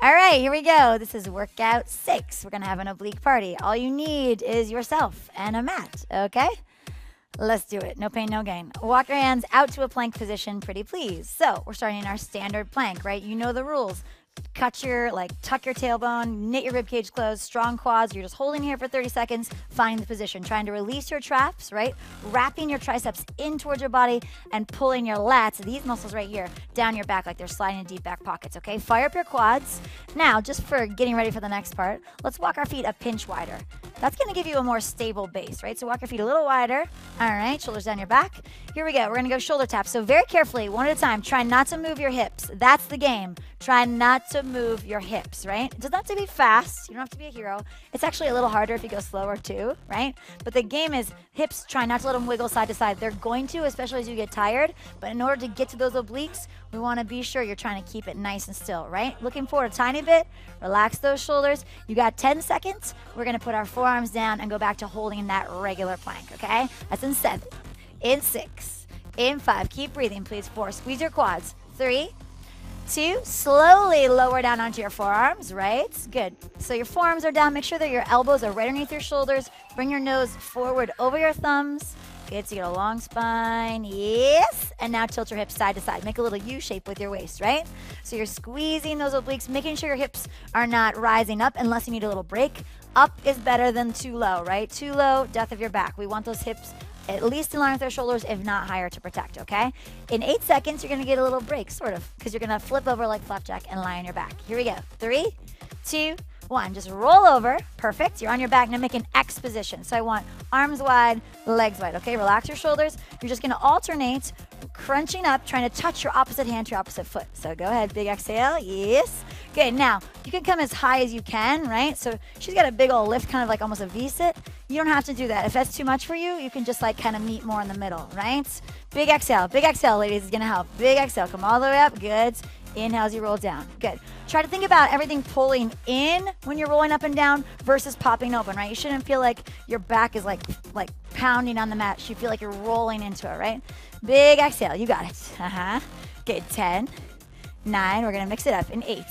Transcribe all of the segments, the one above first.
All right, here we go. This is workout 6. We're going to have an oblique party. All you need is yourself and a mat, okay? Let's do it. No pain, no gain. Walk your hands out to a plank position, pretty please. So we're starting in our standard plank, right? You know the rules. Tuck your tailbone, knit your rib cage closed, strong quads. You're just holding here for 30 seconds, find the position, trying to release your traps, right? Wrapping your triceps in towards your body and pulling your lats, these muscles right here, down your back like they're sliding in deep back pockets, okay? Fire up your quads. Now, just for getting ready for the next part, let's walk our feet a pinch wider. That's going to give you a more stable base, right? So walk your feet a little wider. All right, shoulders down your back. Here we go. We're going to go shoulder taps. So very carefully, one at a time, try not to move your hips. That's the game. Try not to move your hips, right? It doesn't have to be fast. You don't have to be a hero. It's actually a little harder if you go slower too, right? But the game is hips, try not to let them wiggle side to side. They're going to, especially as you get tired. But in order to get to those obliques, we want to be sure you're trying to keep it nice and still, right? Looking forward a tiny bit. Relax those shoulders. You got 10 seconds. We're going to put our forearms down and go back to holding that regular plank, okay? That's in 7, in 6, in 5. Keep breathing, please. 4. Squeeze your quads. 3, 2, slowly lower down onto your forearms, right? Good. So your forearms are down. Make sure that your elbows are right underneath your shoulders. Bring your nose forward over your thumbs. Good, so you get a long spine. Yes. And now tilt your hips side to side. Make a little U shape with your waist, right? So you're squeezing those obliques, making sure your hips are not rising up unless you need a little break. Up is better than too low, right? Too low, death of your back. We want those hips at least in line with our shoulders, if not higher, to protect, okay? In 8 seconds, you're going to get a little break, sort of, because you're going to flip over like flapjack and lie on your back. Here we go. 3, 2, 1. Just roll over. Perfect. You're on your back. Now make an X position. So I want arms wide, legs wide, okay? Relax your shoulders. You're just going to alternate, crunching up, trying to touch your opposite hand to your opposite foot. So go ahead. Big exhale. Yes. Okay, now you can come as high as you can, right? So she's got a big old lift, kind of like almost a V-sit. You don't have to do that. If that's too much for you, you can just like kind of meet more in the middle, right? Big exhale, ladies, is gonna help. Big exhale, come all the way up, good. Inhale as you roll down, good. Try to think about everything pulling in when you're rolling up and down versus popping open, right? You shouldn't feel like your back is like pounding on the mat. You should feel like you're rolling into it, right? Big exhale, you got it. Good, 10, 9, we're gonna mix it up in 8,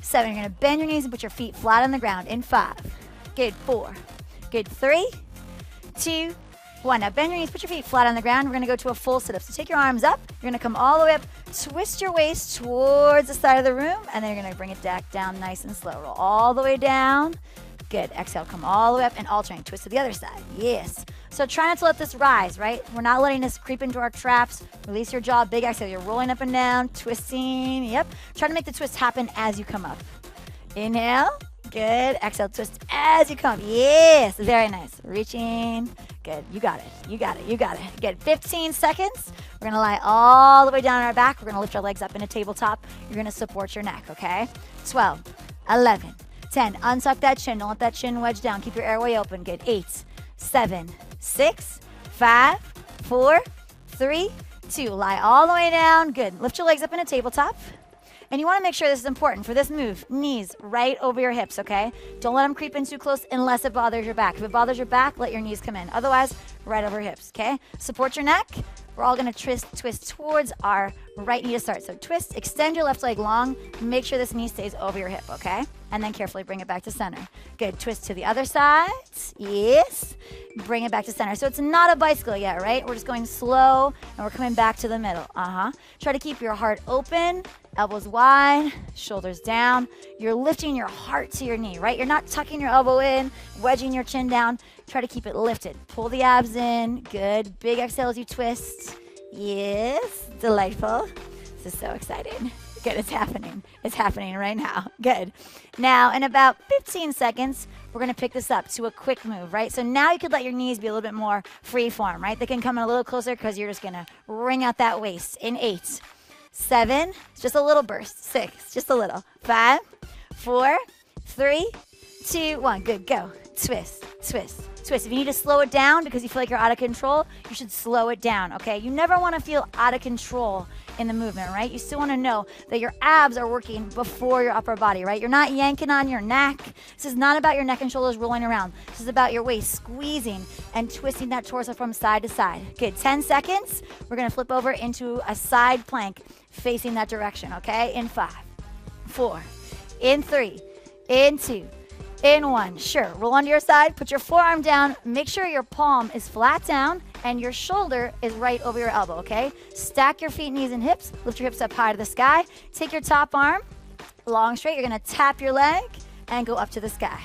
7, you're gonna bend your knees and put your feet flat on the ground in 5, good, 4, good, 3, 2, 1. Now bend your knees, put your feet flat on the ground. We're gonna go to a full sit-up. So take your arms up. You're gonna come all the way up, twist your waist towards the side of the room, and then you're gonna bring it back down nice and slow. Roll all the way down. Good. Exhale, come all the way up and alternate. Twist to the other side. Yes. So try not to let this rise, right? We're not letting this creep into our traps. Release your jaw. Big exhale. You're rolling up and down, twisting. Yep. Try to make the twist happen as you come up. Inhale. Good. Exhale, twist as you come. Yes. Very nice. Reaching. Good. You got it. You got it. You got it. Good. 15 seconds. We're going to lie all the way down on our back. We're going to lift our legs up in a tabletop. You're going to support your neck, okay? 12, 11, 10. Unsuck that chin. Don't let that chin wedge down. Keep your airway open. Good. 8, 7, 6, 5, 4, 3, 2. Lie all the way down. Good. Lift your legs up in a tabletop. And you want to make sure this is important for this move. Knees right over your hips, okay? Don't let them creep in too close unless it bothers your back. If it bothers your back, let your knees come in. Otherwise, right over hips, okay? Support your neck. We're all going to twist towards our right knee to start. So twist, extend your left leg long. Make sure this knee stays over your hip, okay? And then carefully bring it back to center. Good. Twist to the other side. Yes. Bring it back to center. So it's not a bicycle yet, right? We're just going slow, and we're coming back to the middle. Try to keep your heart open, elbows wide, shoulders down. You're lifting your heart to your knee, right? You're not tucking your elbow in, wedging your chin down. Try to keep it lifted. Pull the abs in. Good. Big exhale as you twist. Yes. Delightful. This is so exciting. Good. It's happening. It's happening right now. Good. Now, in about 15 seconds, we're going to pick this up to a quick move, right? So now you could let your knees be a little bit more free form, right? They can come in a little closer because you're just going to wring out that waist in 8, 7, just a little burst. 6, just a little. 5, 4, 3, 2, 1. Good. Go. Twist, twist, twist. If you need to slow it down because you feel like you're out of control, you should slow it down, okay? You never want to feel out of control in the movement, right? You still want to know that your abs are working before your upper body, right? You're not yanking on your neck. This is not about your neck and shoulders rolling around. This is about your waist squeezing and twisting that torso from side to side. Good. 10 seconds. We're going to flip over into a side plank facing that direction, okay? In 5, 4, In 3, in 2, in 1. Sure, roll onto your side, put your forearm down, make sure your palm is flat down and your shoulder is right over your elbow, okay? Stack your feet, knees, and hips. Lift your hips up high to the sky. Take your top arm, long straight. You're gonna tap your leg and go up to the sky.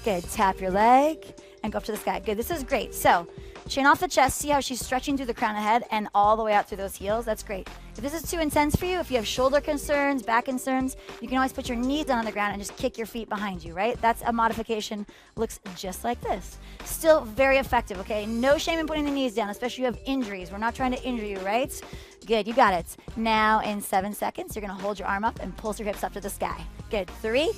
Good, tap your leg and go up to the sky. Good, this is great. So, chin off the chest, see how she's stretching through the crown of the head and all the way out through those heels. That's great. If this is too intense for you, if you have shoulder concerns, back concerns, you can always put your knees down on the ground and just kick your feet behind you, right? That's a modification. Looks just like this. Still very effective, okay? No shame in putting the knees down, especially if you have injuries. We're not trying to injure you, right? Good, you got it. Now in 7 seconds, you're gonna hold your arm up and pulse your hips up to the sky. Good, 3,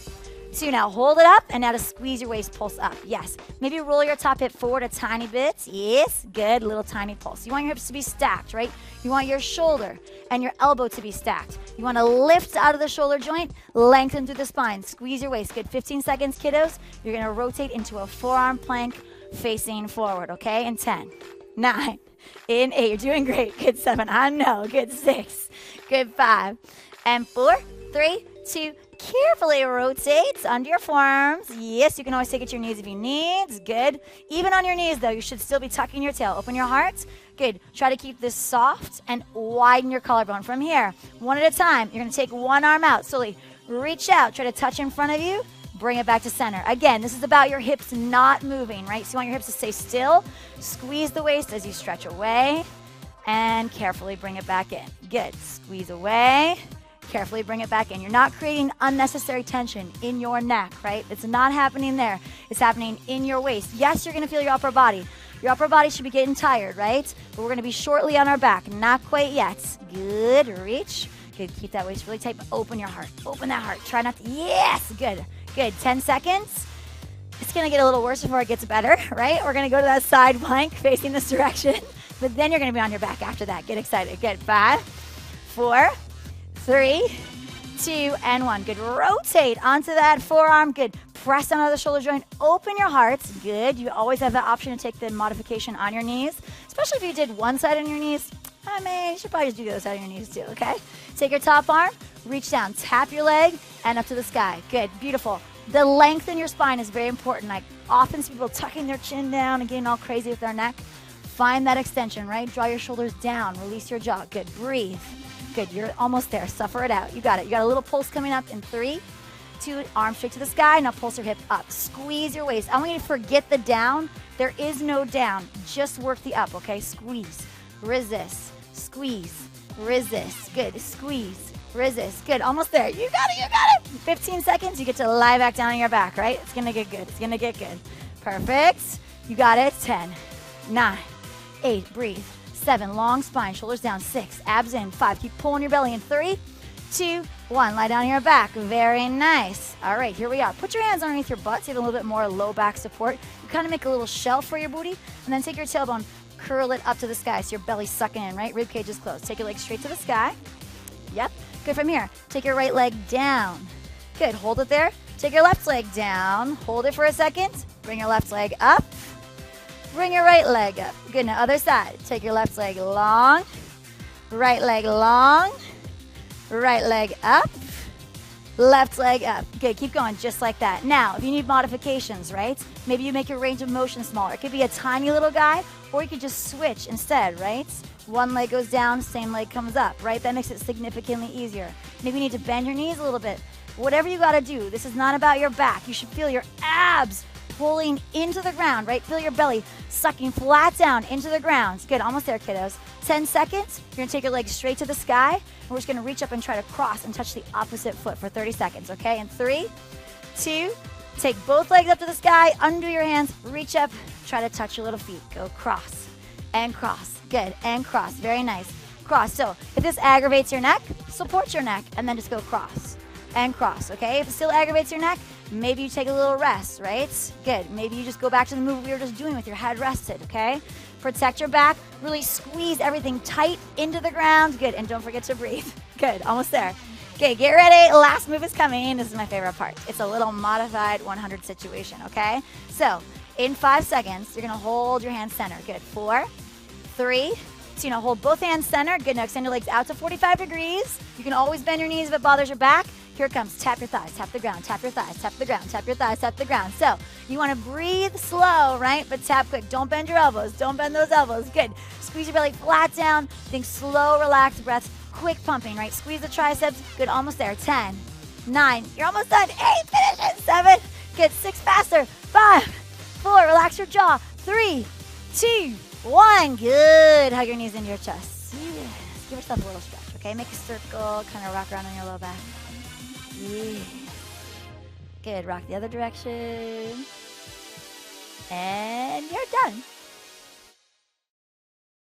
2, now hold it up, and now to squeeze your waist, pulse up. Yes. Maybe roll your top hip forward a tiny bit. Yes. Good. Little tiny pulse. You want your hips to be stacked, right? You want your shoulder and your elbow to be stacked. You want to lift out of the shoulder joint, lengthen through the spine. Squeeze your waist. Good. 15 seconds, kiddos. You're going to rotate into a forearm plank facing forward, okay? In 10, 9, in 8. You're doing great. Good. 7. I know. Good. 6. Good. 5. And 4, 3, 2, carefully rotate under your forearms. Yes, you can always take it to your knees if you need. Good. Even on your knees, though, you should still be tucking your tail. Open your heart. Good. Try to keep this soft and widen your collarbone. From here, one at a time, you're going to take one arm out. Slowly reach out. Try to touch in front of you. Bring it back to center. Again, this is about your hips not moving, right? So you want your hips to stay still. Squeeze the waist as you stretch away. And carefully bring it back in. Good. Squeeze away. Carefully bring it back in. You're not creating unnecessary tension in your neck, right? It's not happening there. It's happening in your waist. Yes, you're going to feel your upper body. Your upper body should be getting tired, right? But we're going to be shortly on our back. Not quite yet. Good. Reach. Good. Keep that waist really tight, but open your heart. Open that heart. Try not to. Yes. Good. Good. 10 seconds. It's going to get a little worse before it gets better, right? We're going to go to that side plank facing this direction, but then you're going to be on your back after that. Get excited. Good. 5, 4, 3, 2, and 1. Good. Rotate onto that forearm. Good. Press down on the shoulder joint. Open your heart. Good. You always have the option to take the modification on your knees, especially if you did one side on your knees. I mean, you should probably just do the other side on your knees too, okay? Take your top arm, reach down, tap your leg, and up to the sky. Good. Beautiful. The length in your spine is very important. I often see people tucking their chin down and getting all crazy with their neck. Find that extension, right? Draw your shoulders down. Release your jaw. Good. Breathe. Good. You're almost there. Suffer it out. You got it. You got a little pulse coming up in 3, 2, arm straight to the sky. Now pulse your hip up. Squeeze your waist. I want you to forget the down. There is no down. Just work the up, okay? Squeeze. Resist. Squeeze. Resist. Good. Squeeze. Resist. Good. Almost there. You got it. You got it. 15 seconds. You get to lie back down on your back, right? It's going to get good. It's going to get good. Perfect. You got it. 10, 9, 8. Breathe. 7, long spine, shoulders down. 6, abs in. 5, keep pulling your belly in. 3, 2, 1, lie down on your back. Very nice. All right, here we are. Put your hands underneath your butt so you have a little bit more low back support. You kind of make a little shelf for your booty, and then take your tailbone, curl it up to the sky so your belly's sucking in, right? Rib cage is closed. Take your leg straight to the sky. Yep. Good. From here, take your right leg down. Good. Hold it there. Take your left leg down. Hold it for a second. Bring your left leg up. Bring your right leg up. Good. Now other side. Take your left leg long. Right leg long. Right leg up. Left leg up. Good. Keep going just like that. Now, if you need modifications, right? Maybe you make your range of motion smaller. It could be a tiny little guy, or you could just switch instead, right? One leg goes down, same leg comes up, right? That makes it significantly easier. Maybe you need to bend your knees a little bit. Whatever you got to do, this is not about your back. You should feel your abs pulling into the ground, right? Feel your belly sucking flat down into the ground. Good, almost there, kiddos. 10 seconds, you're gonna take your legs straight to the sky, and we're just gonna reach up and try to cross and touch the opposite foot for 30 seconds, okay? In 3, 2, take both legs up to the sky, undo your hands, reach up, try to touch your little feet. Go cross and cross. Good, and cross, very nice. Cross, so if this aggravates your neck, support your neck, and then just go cross and cross, okay? If it still aggravates your neck, maybe you take a little rest, right? Good. Maybe you just go back to the move we were just doing with your head rested, okay? Protect your back. Really squeeze everything tight into the ground. Good. And don't forget to breathe. Good. Almost there. Okay, get ready. Last move is coming. This is my favorite part. It's a little modified 100 situation, okay? So in 5 seconds, you're going to hold your hands center. Good. 4, 3, so, hold both hands center. Good. Now extend your legs out to 45 degrees. You can always bend your knees if it bothers your back. Here it comes. Tap your thighs, tap the ground, tap your thighs, tap the ground, tap your thighs, tap the ground. So you want to breathe slow, right? But tap quick. Don't bend your elbows. Don't bend those elbows. Good. Squeeze your belly flat down. Think slow, relaxed breaths. Quick pumping, right? Squeeze the triceps. Good. Almost there. 10, 9. You're almost done. 8. Finish it. 7. Good. 6. Faster. 5, 4. Relax your jaw. 3, 2, 1. Good. Hug your knees into your chest. Yes. Give yourself a little stretch, okay? Make a circle. Kind of rock around on your low back. Yeah. Good. Rock the other direction. And you're done.